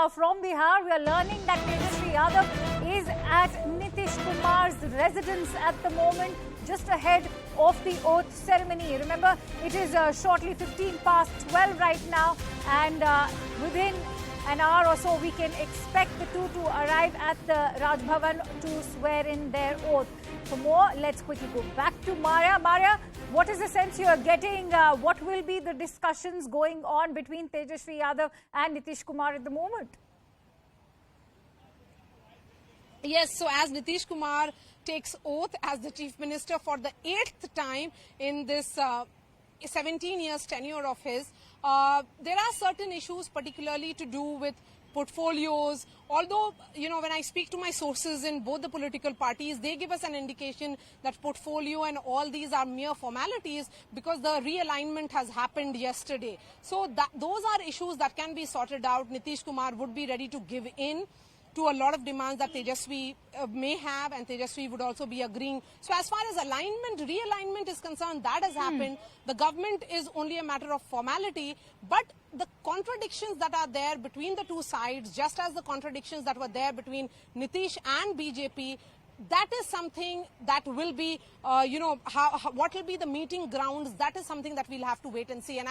from Bihar. We are learning that Tejashwi Yadav is at Nitish Kumar's residence at the moment, just ahead of the oath ceremony. Remember, it is shortly 15 past 12 right now, and within an hour or so, we can expect the two to arrive at the Raj Bhavan to swear in their oath. For more, let's quickly go back to Maria. Maria, what is the sense you are getting? What will be the discussions going on between Tejashwi Yadav and Nitish Kumar at the moment? Yes, so as Nitish Kumar takes oath as the Chief Minister for the 8th time in this 17 years tenure of his, there are certain issues particularly to do with portfolios. Although, you know, when I speak to my sources in both the political parties, they give us an indication that portfolio and all these are mere formalities because the realignment has happened yesterday. So those are issues that can be sorted out. Nitish Kumar would be ready to give in to a lot of demands that Tejashwi may have, and Tejashwi would also be agreeing. So as far as realignment is concerned, that has happened. The government is only a matter of formality, but the contradictions that are there between the two sides, just as the contradictions that were there between Nitish and BJP, that is something that will be, what will be the meeting grounds, that is something that we'll have to wait and see. And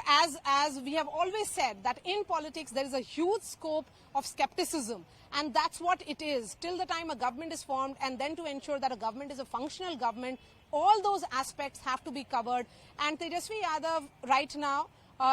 as we have always said, that in politics there is a huge scope of skepticism, and that's what it is till the time a government is formed, and then to ensure that a government is a functional government, all those aspects have to be covered. And Tejashwi Yadav right now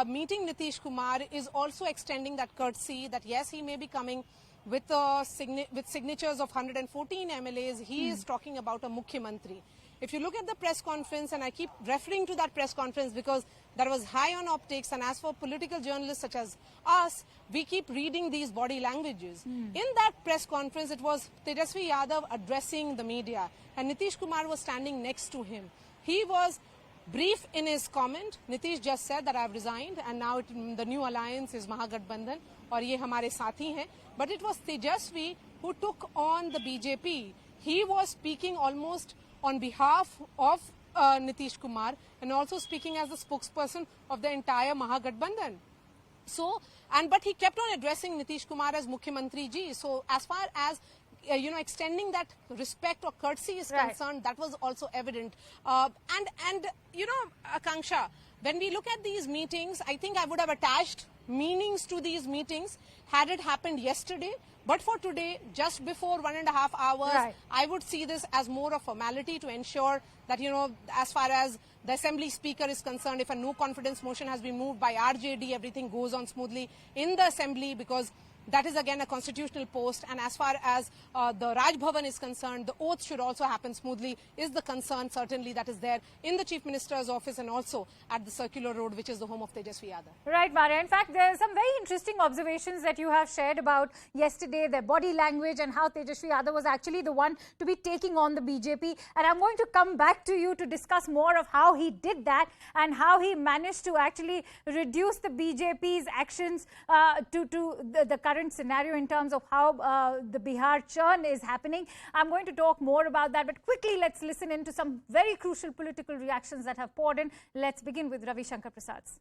meeting Nitish Kumar is also extending that courtesy that yes, he may be coming with signatures of 114 MLAs. He is talking about a Mukhyamantri. If you look at the press conference, and I keep referring to that press conference because that was high on optics, and as for political journalists such as us, we keep reading these body languages. In that press conference, it was Tejashwi Yadav addressing the media, and Nitish Kumar was standing next to him. He was brief in his comment. Nitish just said that I have resigned and now the new alliance is Mahagathbandhan और ये हमारे साथी हैं. But it was Tejashwi who took on the BJP. He was speaking almost on behalf of Nitish Kumar and also speaking as the spokesperson of the entire Mahagathbandhan. So, but he kept on addressing Nitish Kumar as Mukhyamantri ji. So as far as extending that respect or courtesy is concerned, that was also evident. And Akanksha, when we look at these meetings, I think I would have attached meanings to these meetings had it happened yesterday. But for today, just before 1.5 hours, I would see this as more of formality to ensure that, as far as the Assembly Speaker is concerned, if a no confidence motion has been moved by RJD, everything goes on smoothly in the Assembly because that is again a constitutional post. And as far as the Raj Bhavan is concerned, the oath should also happen smoothly is the concern certainly that is there in the Chief Minister's office and also at the Circular Road, which is the home of Tejashwi Yadav. Right, Maria. In fact, there are some very interesting observations that you have shared about yesterday, their body language and how Tejashwi Yadav was actually the one to be taking on the BJP. And I'm going to come back to you to discuss more of how he did that and how he managed to actually reduce the BJP's actions to the current scenario in terms of how the Bihar churn is happening. I'm going to talk more about that, but quickly let's listen into some very crucial political reactions that have poured in. Let's begin with Ravi Shankar Prasad's.